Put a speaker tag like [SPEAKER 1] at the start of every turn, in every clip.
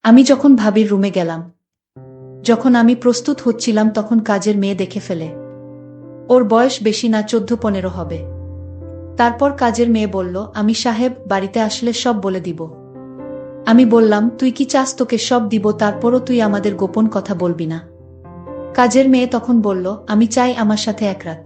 [SPEAKER 1] আমি যখন ভাবির রুমে গেলাম, যখন আমি প্রস্তুত হচ্ছিলাম তখন কাজের মেয়ে দেখে ফেলে। ওর বয়স বেশি না, 14-15 হবে। তারপর কাজের মেয়ে বলল, আমি সাহেব বাড়িতে আসলে সব বলে দিব। আমি বললাম, তুই কি চাস তোকে সব দিব, তারপরও তুই আমাদের গোপন কথা বলবি না? কাজের মেয়ে তখন বলল, আমি চাই আমার সাথে এক রাত।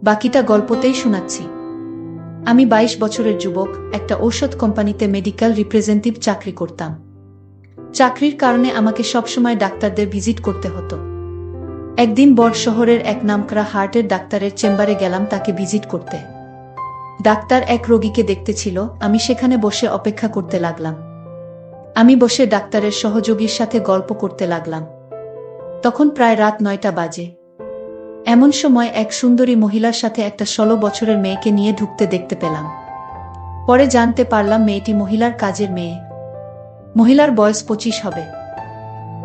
[SPEAKER 1] বাকিটা গল্পতেই শোনাচ্ছি। আমি 22 বছরের যুবক, একটা ঔষধ কোম্পানিতে মেডিকেল রিপ্রেজেন্টেটিভ চাকরি করতাম। চাকরির কারণে আমাকে সবসময় ডাক্তারদের ভিজিট করতে হতো। একদিন বড় শহরের এক নামকরা হার্টের ডাক্তারের চেম্বারে গেলাম তাকে ভিজিট করতে। ডাক্তার এক রোগীকে দেখতে ছিল, আমি সেখানে বসে অপেক্ষা করতে লাগলাম। আমি বসে ডাক্তারের সহযোগীর সাথে গল্প করতে লাগলাম। তখন প্রায় রাত 9টা বাজে। এমন সময় এক সুন্দরী মহিলার সাথে একটা 16 বছরের মেয়েকে নিয়ে ঢুকতে দেখতে পেলাম। পরে জানতে পারলাম মেয়েটি মহিলার কাজের মেয়ে। মহিলার বয়স 25 হবে।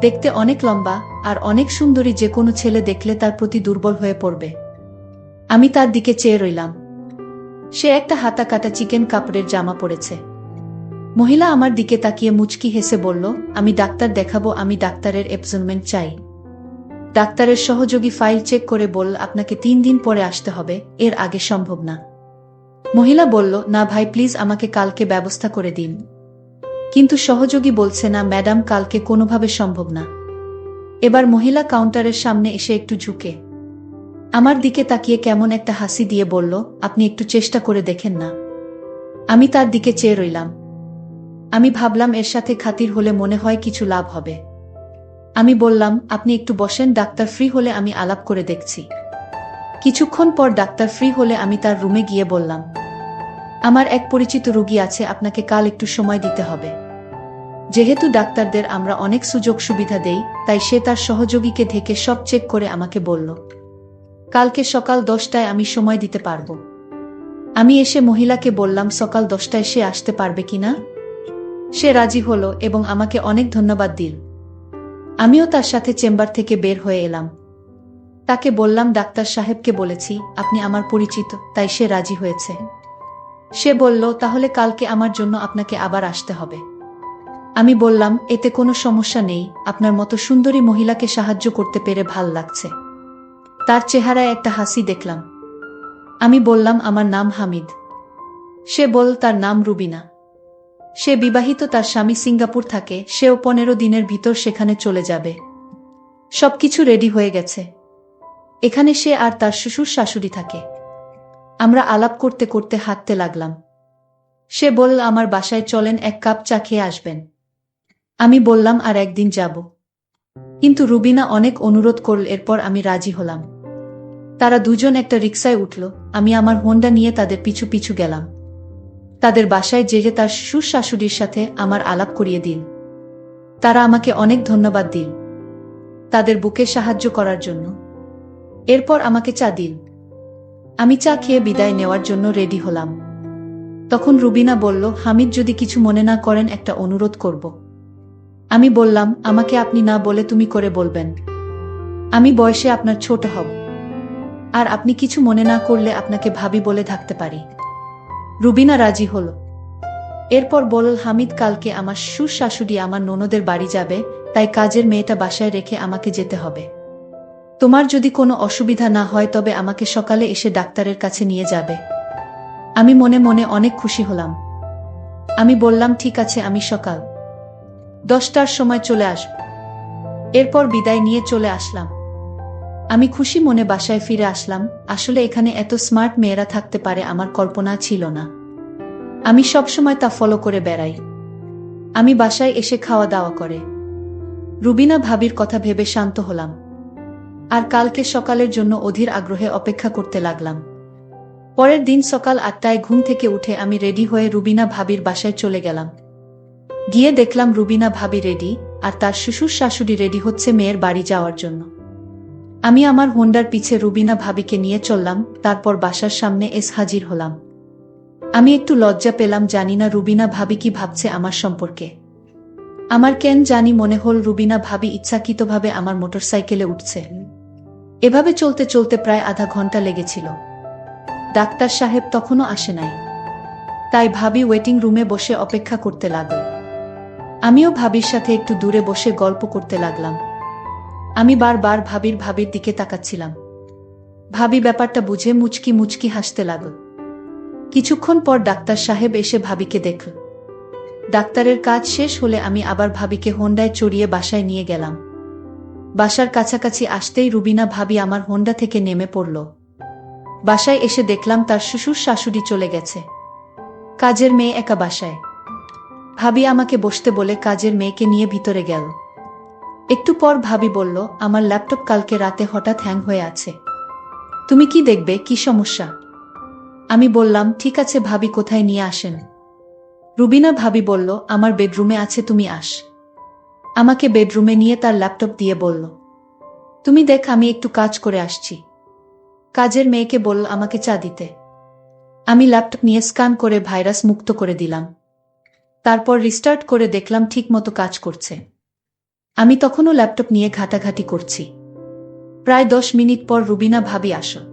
[SPEAKER 1] দেখতে অনেক লম্বা আর অনেক সুন্দরী, যে কোনো ছেলে দেখলে তার প্রতি দুর্বল হয়ে পড়বে। আমি তার দিকে চেয়ে রইলাম। সে একটা হাতা কাটা চিকেন কাপড়ের জামা পরেছে। মহিলা আমার দিকে তাকিয়ে মুচকি হেসে বলল, আমি ডাক্তার দেখাবো, আমি ডাক্তারের অ্যাপয়েন্টমেন্ট চাই। ডাক্তারের সহযোগী ফাইল চেক করে বলল, আপনাকে 3 দিন পরে আসতে হবে, এর আগে সম্ভব না। মহিলা বলল, না ভাই প্লিজ, আমাকে কালকে ব্যবস্থা করে দিন। কিন্তু সহযোগী বলছে, না ম্যাডাম, কালকে কোনোভাবে সম্ভব না। এবার মহিলা কাউন্টারের সামনে এসে একটু ঝুঁকে আমার দিকে তাকিয়ে কেমন একটা হাসি দিয়ে বলল, আপনি একটু চেষ্টা করে দেখেন না। আমি তার দিকে চেয়ে রইলাম। আমি ভাবলাম এর সাথে খাতির হলে মনে হয় কিছু লাভ হবে। আমি বললাম, আপনি একটু বসেন, ডাক্তার ফ্রি হলে আমি আলাপ করে দেখছি। কিছুক্ষণ পর ডাক্তার ফ্রি হলে আমি তার রুমে গিয়ে বললাম, আমার এক পরিচিত রোগী আছে, আপনাকে কাল একটু সময় দিতে হবে। যেহেতু ডাক্তারদের আমরা অনেক সুযোগ সুবিধা দেই, তাই সে তার সহযোগীকে ঢেকে সব চেক করে আমাকে বলল, কালকে সকাল 10টায় আমি সময় দিতে পারবো। আমি এসে মহিলাকে বললাম, সকাল 10টায় সে আসতে পারবে কিনা। সে রাজি হলো এবং আমাকে অনেক ধন্যবাদ দিল। আমিও তার সাথে চেম্বার থেকে বের হয়ে এলাম। তাকে বললাম, ডাক্তার সাহেবকে বলেছি আপনি আমার পরিচিত, তাই সে রাজি হয়েছে। সে বলল, তাহলে কালকে আমার জন্য আপনাকে আবার আসতে হবে। আমি বললাম, এতে কোনো সমস্যা নেই, আপনার মতো সুন্দরী মহিলাকে সাহায্য করতে পেরে ভাল লাগছে। তার চেহারায় একটা হাসি দেখলাম। আমি বললাম, আমার নাম হামিদ। সে বলল, তার নাম রুবিনা। সে বিবাহিত, তার স্বামী সিঙ্গাপুর থাকে, সেও 15 দিনের ভিতর সেখানে চলে যাবে। সবকিছু রেডি হয়ে গেছে। এখানে সে আর তার শ্বশুর শাশুড়ি থাকে। আমরা আলাপ করতে করতে হাঁটতে লাগলাম। সে বলল, আমার বাসায় চলেন, এক কাপ চা খেয়ে আসবেন। আমি বললাম, আর একদিন যাব। কিন্তু রুবিনা অনেক অনুরোধ করল, এরপর আমি রাজি হলাম। তারা দুজন একটা রিকশায় উঠল। আমি আমার হোন্ডা নিয়ে তাদের পিছু পিছু গেলাম। তাদের বাসায় যেয়ে তার শ্বশুর শাশুড়ির সাথে আমার আলাপ করিয়ে দিল। তারা আমাকে অনেক ধন্যবাদ দিল তাদের বুকে সাহায্য করার জন্য। এরপর আমাকে চা দিল। আমি চা খেয়ে বিদায় নেওয়ার জন্য রেডি হলাম। তখন রুবিনা বলল, হামিদ, যদি কিছু মনে না করেন একটা অনুরোধ করব। আমি বললাম, আমাকে আপনি না বলে তুমি করে বলবেন। আমি বয়সে আপনার ছোট হব, আর আপনি কিছু মনে না করলে আপনাকে ভাবি বলে থাকতে পারি। রুবিনা রাজি হল। এরপর বলল, হামিদ, কালকে আমার শ্বশুর শাশুড়ি আমার ননদের বাড়ি যাবে, তাই কাজের মেয়েটা বাসায় রেখে আমাকে যেতে হবে। তোমার যদি কোনো অসুবিধা না হয় তবে আমাকে সকালে এসে ডাক্তারের কাছে নিয়ে যাবে। আমি মনে মনে অনেক খুশি হলাম। আমি বললাম, ঠিক আছে, আমি সকাল 10টার সময় চলে আসব। এরপর বিদায় নিয়ে চলে আসলাম। আমি খুশি মনে বাসায় ফিরে আসলাম। আসলে এখানে এত স্মার্ট মেয়েরা থাকতে পারে আমার কল্পনা ছিল না। আমি সবসময় তা ফলো করে বেড়াই। আমি বাসায় এসে খাওয়া দাওয়া করে রুবিনা ভাবির কথা ভেবে শান্ত হলাম। আর কালকে সকালের জন্য অধীর আগ্রহে অপেক্ষা করতে লাগলাম। পরের দিন সকাল 8টায় ঘুম থেকে উঠে আমি রেডি হয়ে রুবিনা ভাবির বাসায় চলে গেলাম। গিয়ে দেখলাম রুবিনা ভাবি রেডি, আর তার শ্বশুর শাশুড়ি রেডি হচ্ছে মেয়ের বাড়ি যাওয়ার জন্য। আমি আমার হোন্ডার পিছে রুবিনা ভাবিকে নিয়ে চললাম। তারপর বাসার সামনে হাজির হলাম। আমি একটু লজ্জা পেলাম, জানি না রুবিনা ভাবি কি ভাবছে আমার সম্পর্কে। আমার কেন জানি মনে হল রুবিনা ভাবি ইচ্ছাকৃতভাবে আমার মোটরসাইকেলে উঠছে। এভাবে চলতে চলতে প্রায় আধা ঘন্টা লেগেছিল। ডাক্তার সাহেব তখনও আসে নাই, তাই ভাবি ওয়েটিং রুমে বসে অপেক্ষা করতে লাগল। আমিও ভাবির সাথে একটু দূরে বসে গল্প করতে লাগলাম। আমি বারবার ভাবির দিকে তাকাচ্ছিলাম। ভাবি ব্যাপারটা বুঝে মুচকি মুচকি হাসতে লাগল। কিছুক্ষণ পর ডাক্তার সাহেব এসে ভাবিকে দেখল। ডাক্তারের কাজ শেষ হলে আমি আবার ভাবিকে হোন্ডায় চড়িয়ে বাসায় নিয়ে গেলাম। বাসার কাছাকাছি আসতেই রুবিনা ভাবি আমার হোন্ডা থেকে নেমে পড়ল। বাসায় এসে দেখলাম তার শ্বশুর শাশুড়ি চলে গেছে। কাজের মেয়ে একা বাসায়। ভাবি আমাকে বসতে বলে কাজের মেয়েকে নিয়ে ভিতরে গেল। একটু পর ভাবি বলল, আমার ল্যাপটপ কালকে রাতে হঠাৎ হ্যাং হয়ে আছে। তুমি কি দেখবে, কি সমস্যা? আমি বললাম, ঠিক আছে ভাবি, কোথায় নিয়ে আসেন? রুবিনা ভাবি বলল, আমার বেডরুমে আছে, তুমি আস। আমাকে বেডরুমে নিয়ে তার ল্যাপটপ দিয়ে বলল, তুমি দেখ, আমি একটু কাজ করে আসছি। কাজের মেয়েকে বলল আমাকে চা দিতে। আমি ল্যাপটপ নিয়ে স্ক্যান করে ভাইরাস মুক্ত করে দিলাম। তারপর রিস্টার্ট করে দেখলাম ঠিকমতো কাজ করছে। আমি তখনও ল্যাপটপ নিয়ে ঘাটাঘাটি করছি। প্রায় 10 মিনিট পর রুবিনা ভাবি আসল।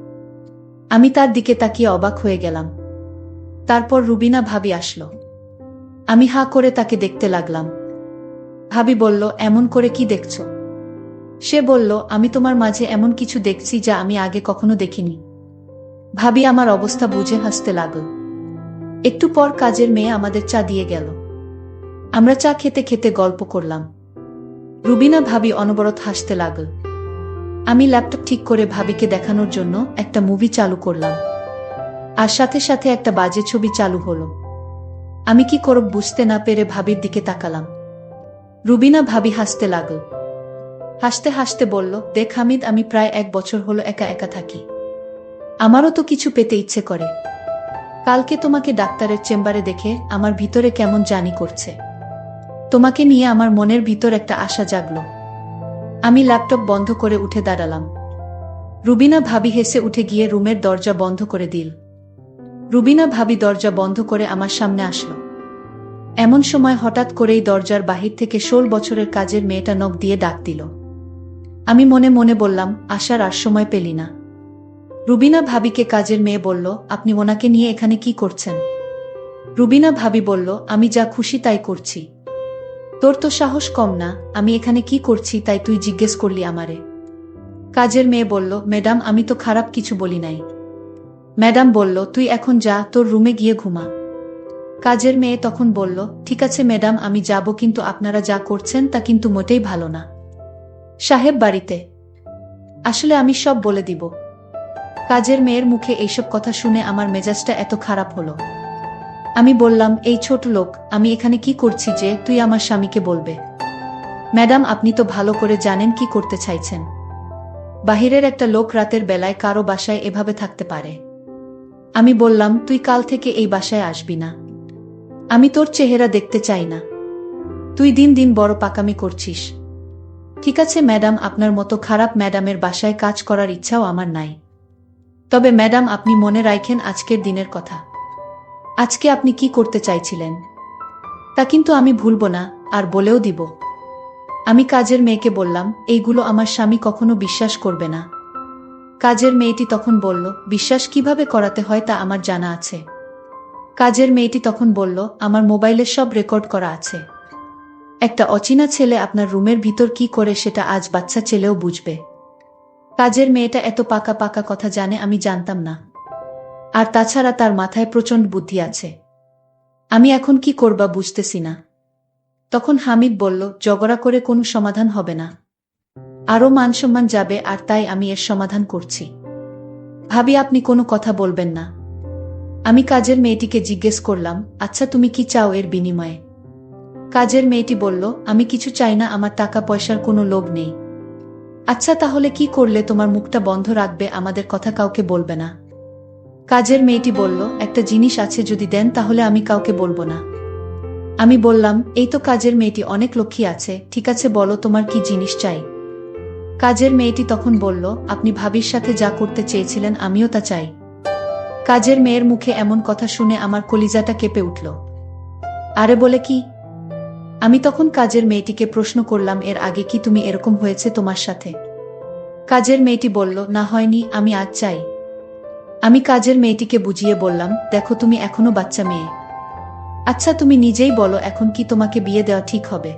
[SPEAKER 1] আমি তার দিকে তাকিয়ে অবাক হয়ে গেলাম। তারপর রুবিনা ভাবি আসলো। আমি হাঁ করে তাকে দেখতে লাগলাম। ভাবি বলল, এমন করে কি দেখছো? সে বলল, আমি তোমার মাঝে এমন কিছু দেখছি যা আমি আগে কখনো দেখিনি। ভাবি আমার অবস্থা বুঝে হাসতে লাগল। একটু পর কাজের মেয়ে আমাদের চা দিয়ে গেল। আমরা চা খেতে খেতে গল্প করলাম। রুবিনা ভাবি অনবরত হাসতে লাগল। আমি ল্যাপটপ ঠিক করে ভাবিকে দেখানোর জন্য একটা মুভি চালু করলাম। আর সাথে সাথে একটা বাজে ছবি চালু হলো। আমি কি করব বুঝতে না পেরে ভাবির দিকে তাকালাম। রুবিনা ভাবি হাসতে লাগল। হাসতে হাসতে বলল, দেখ হামিদ, আমি প্রায় 1 বছর হলো একা একা থাকি। আমারও তো কিছু পেতে ইচ্ছে করে। কালকে তোমাকে ডাক্তারের চেম্বারে দেখে আমার ভিতরে কেমন জানি করছে। তোমাকে নিয়ে আমার মনের ভিতর একটা আশা জাগলো। আমি ল্যাপটপ বন্ধ করে উঠে দাঁড়ালাম। রুবিনা ভাবি হেসে উঠে গিয়ে রুমের দরজা বন্ধ করে দিল। রুবিনা ভাবি দরজা বন্ধ করে আমার সামনে আসলো। এমন সময় হঠাৎ করেই দরজার বাহির থেকে 16 বছরের কাজের মেয়েটা নখ দিয়ে ডাক দিল। আমি মনে মনে বললাম, আসার আর সময় পেলি না। রুবিনা ভাবিকে কাজের মেয়ে বলল, আপনি ওনাকে নিয়ে এখানে কি করছেন? রুবিনা ভাবি বলল, আমি যা খুশি তাই করছি। তোর তো সাহস কম না, আমি এখানে কি করছি তাই তুই জিজ্ঞেস করলি আমারে? কাজের মেয়ে বলল, ম্যাডাম, আমি তো খারাপ কিছু বলি নাই। ম্যাডাম বলল, তুই এখন যা, তোর রুমে গিয়ে ঘুমা। কাজের মেয়ে তখন বলল, ঠিক আছে ম্যাডাম, আমি যাব, কিন্তু আপনারা যা করছেন তা কিন্তু মোটেই ভালো না। সাহেব বাড়িতে আসলে আমি সব বলে দিব। কাজের মেয়ের মুখে এইসব কথা শুনে আমার মেজাজটা এত খারাপ হলো। আমি বললাম, এই ছোট লোক, আমি এখানে কি করছি যে তুই আমার স্বামীকে বলবে? ম্যাডাম, আপনি তো ভালো করে জানেন কি করতে চাইছেন। বাহিরের একটা লোক রাতের বেলায় কারো বাসায় এভাবে থাকতে পারে? আমি বললাম, তুই কাল থেকে এই বাসায় আসবি না। আমি তোর চেহারা দেখতে চাই না। তুই দিন দিন বড় পাকামি করছিস। ঠিক আছে ম্যাডাম, আপনার মতো খারাপ ম্যাডামের বাসায় কাজ করার ইচ্ছাও আমার নাই। তবে ম্যাডাম, আপনি মনে রাখেন আজকের দিনের কথা। আজকে আপনি কি করতে চাইছিলেন তা কিন্তু আমি ভুলব না, আর বলেও দিব। আমি কাজের মেয়েকে বললাম, এইগুলো আমার স্বামী কখনো বিশ্বাস করবে না। কাজের মেয়েটি তখন বলল, বিশ্বাস কিভাবে করাতে হয় তা আমার জানা আছে। কাজের মেয়েটি তখন বলল, আমার মোবাইলে সব রেকর্ড করা আছে। একটা অচেনা ছেলে আপনার রুমের ভিতর কি করে সেটা আজ বাচ্চা ছেলেও বুঝবে। কাজের মেয়েটা এত পাকা পাকা কথা জানে আমি জানতাম না। আর তাছাড়া তার মাথায় প্রচণ্ড বুদ্ধি আছে। আমি এখন কি করবা বুঝতেছি না। তখন হামিদ বলল, ঝগড়া করে কোনো সমাধান হবে না, আরও মানসম্মান যাবে, আর তাই আমি এর সমাধান করছি। ভাবি, আপনি কোনো কথা বলবেন না? আমি কাজের মেয়েটিকে জিজ্ঞেস করলাম, আচ্ছা তুমি কি চাও এর বিনিময়ে? কাজের মেয়েটি বলল, আমি কিছু চাই না, আমার টাকা পয়সার কোনো লোভ নেই। আচ্ছা তাহলে কি করলে তোমার মুখটা বন্ধ রাখবে, আমাদের কথা কাউকে বলবে না? কাজের মেয়েটি বলল, একটা জিনিস আছে, যদি দেন তাহলে আমি কাউকে বলবো না। আমি বললাম, এই তো কাজের মেয়েটি অনেক লক্ষ্মী আছে, ঠিক আছে বলো তোমার কি জিনিস চাই। কাজের মেয়েটি তখন বলল, আপনি ভাবির সাথে যা করতে চেয়েছিলেন আমিও তা চাই। কাজের মেয়ের মুখে এমন কথা শুনে আমার কলিজাটা কেঁপে উঠল। আরে বলে কি? আমি তখন কাজের মেয়েটিকে প্রশ্ন করলাম, এর আগে কি তুমি এরকম হয়েছে তোমার সাথে? কাজের মেয়েটি বলল, না হয়নি, আমি আজ চাই। আমি কাজের মেয়েটিকে বুঝিয়ে বললাম, দেখো তুমি এখনো বাচ্চা মেয়ে। আচ্ছা তুমি নিজেই বলো এখন কি তোমাকে বিয়ে দেওয়া ঠিক হবে?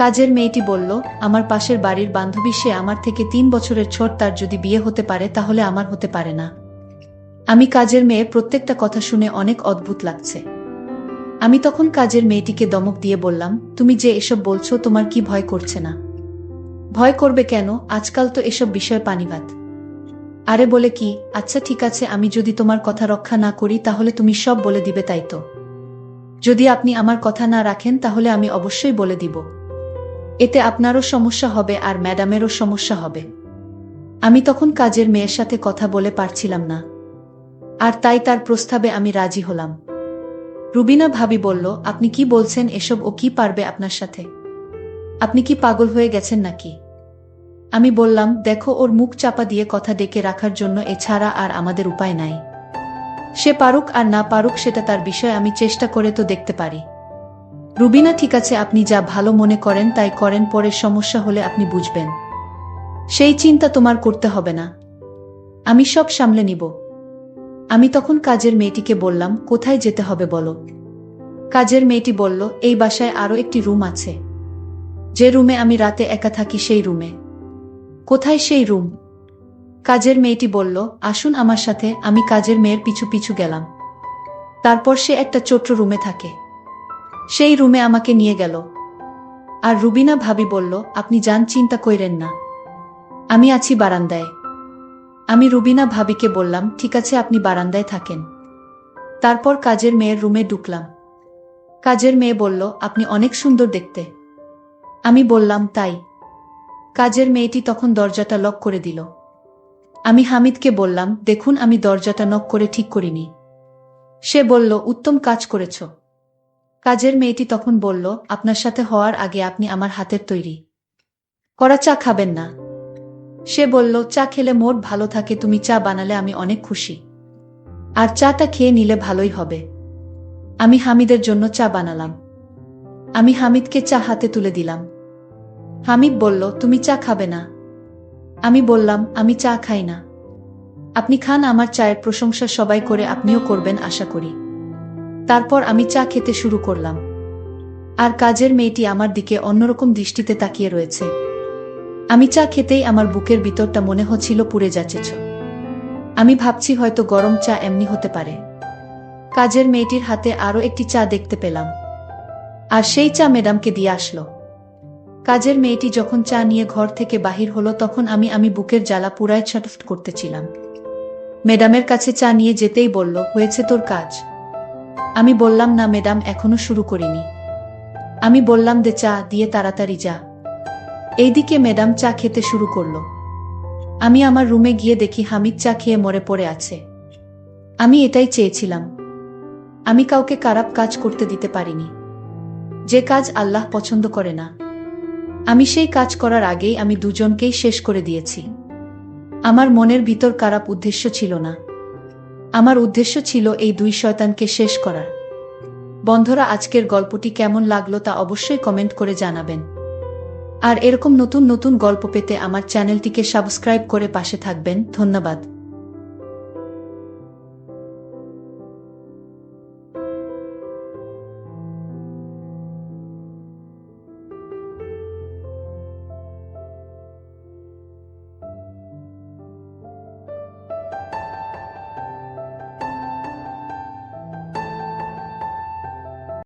[SPEAKER 1] কাজের মেয়েটি বলল, আমার পাশের বাড়ির বান্ধবী, সে আমার থেকে 3 বছরের ছোট, তার যদি বিয়ে হতে পারে তাহলে আমার হতে পারে না। আমি কাজের মেয়ের প্রত্যেকটা কথা শুনে অনেক অদ্ভুত লাগছে। আমি তখন কাজের মেয়েটিকে দমক দিয়ে বললাম, তুমি যে এসব বলছো তোমার কি ভয় করছে না? ভয় করবে কেন, আজকাল তো এসব বিষয় পানিভাত। আরে বলে কি, আচ্ছা ঠিক আছে, আমি যদি তোমার কথা রক্ষা না করি তাহলে তুমি সব বলে দিবে তাই তো? যদি আপনি আমার কথা না রাখেন তাহলে আমি অবশ্যই বলে দিব। এতে আপনারও সমস্যা হবে আর ম্যাডামেরও সমস্যা হবে। আমি তখন কাজের মেয়ের সাথে কথা বলে পারছিলাম না, আর তাই তার প্রস্তাবে আমি রাজি হলাম। রুবিনা ভাবি বলল, আপনি কি বলছেন এসব? ও কি পারবে আপনার সাথে? আপনি কি পাগল হয়ে গেছেন নাকি? আমি বললাম, দেখো, ওর মুখ চাপা দিয়ে কথা ডেকে রাখার জন্য এছাড়া আর আমাদের উপায় নাই। সে পারুক আর না পারুক সেটা তার বিষয়, আমি চেষ্টা করে তো দেখতে পারি। রুবিনা, ঠিক আছে, আপনি যা ভালো মনে করেন তাই করেন, পরে সমস্যা হলে আপনি বুঝবেন। সেই চিন্তা তোমার করতে হবে না, আমি সব সামলে নিব। আমি তখন কাজের মেয়েটিকে বললাম, কোথায় যেতে হবে বলো? কাজের মেয়েটি বলল, এই বাসায় আরও একটি রুম আছে, যে রুমে আমি রাতে একা থাকি সেই রুমে। কোথায় সেই রুম? কাজের মেয়েটি বলল, আসুন আমার সাথে। আমি কাজের মেয়ের পিছু পিছু গেলাম। তারপর সে একটা ছোট্ট রুমে থাকে, সেই রুমে আমাকে নিয়ে গেল। আর রুবিনা ভাবি বলল, আপনি যান, চিন্তা কইরেন না, আমি আছি বারান্দায়। আমি রুবিনা ভাবিকে বললাম, ঠিক আছে, আপনি বারান্দায় থাকেন। তারপর কাজের মেয়ের রুমে ঢুকলাম। কাজের মেয়ে বলল, আপনি অনেক সুন্দর দেখতে। আমি বললাম, তাই? কাজের মেয়েটি তখন দরজাটা লক করে দিল। আমি হামিদকে বললাম, দেখুন, আমি দরজাটা নক করে ঠিক করিনি। সে বলল, উত্তম কাজ করেছ। কাজের মেয়েটি তখন বলল, আপনার সাথে হওয়ার আগে আপনি আমার হাতের তৈরি করা চা খাবেন না? সে বলল, চা খেলে মোট ভালো থাকে, তুমি চা বানালে আমি অনেক খুশি, আর চাটা খেয়ে নিলে ভালোই হবে। আমি হামিদের জন্য চা বানালাম। আমি হামিদকে চা হাতে তুলে দিলাম। হামিদ বলল, তুমি চা খাবে না? আমি বললাম, আমি চা খাই না। আপনি খান, আমার চায়ের প্রশংসা সবাই করে, আপনিও করবেন আশা করি। তারপর আমি চা খেতে শুরু করলাম, আর কাজের মেয়েটি আমার দিকে অন্যরকম দৃষ্টিতে তাকিয়ে রয়েছে। আমি চা খেতেই আমার বুকের ভিতরটা মনে হচ্ছিল পুড়ে যাচ্ছে। আমি ভাবছি হয়তো গরম চা এমনি হতে পারে। কাজের মেয়েটির হাতে আরও একটি চা দেখতে পেলাম, আর সেই চা ম্যাডামকে দিয়ে আসলো। কাজের মেয়েটি যখন চা নিয়ে ঘর থেকে বাহির হলো তখন আমি বুকের জ্বালা পুরায় ছটফট করতেছিলাম। ম্যাডামের কাছে চা নিয়ে যেতেই বলল, হয়েছে তোর কাজ? আমি বললাম, না ম্যাডাম, এখনো শুরু করিনি। আমি বললাম, দে চা, দিয়ে তাড়াতাড়ি যা। এইদিকে ম্যাডাম চা খেতে শুরু করলো। আমি আমার রুমে গিয়ে দেখি হামিদ চা খেয়ে মরে পড়ে আছে। আমি এটাই চেয়েছিলাম। আমি কাউকে খারাপ কাজ করতে দিতে পারিনি, যে কাজ আল্লাহ পছন্দ করে না। আমি সেই কাজ করার আগেই আমি দুজনকেই শেষ করে দিয়েছি। আমার মনের ভিতর খারাপ উদ্দেশ্য ছিল না, আমার উদ্দেশ্য ছিল এই দুই শয়তানকে শেষ করার। বন্ধুরা, আজকের গল্পটি কেমন লাগলো তা অবশ্যই কমেন্ট করে জানাবেন। আর এরকম নতুন নতুন গল্প পেতে আমার চ্যানেলটিকে সাবস্ক্রাইব করে পাশে থাকবেন। ধন্যবাদ।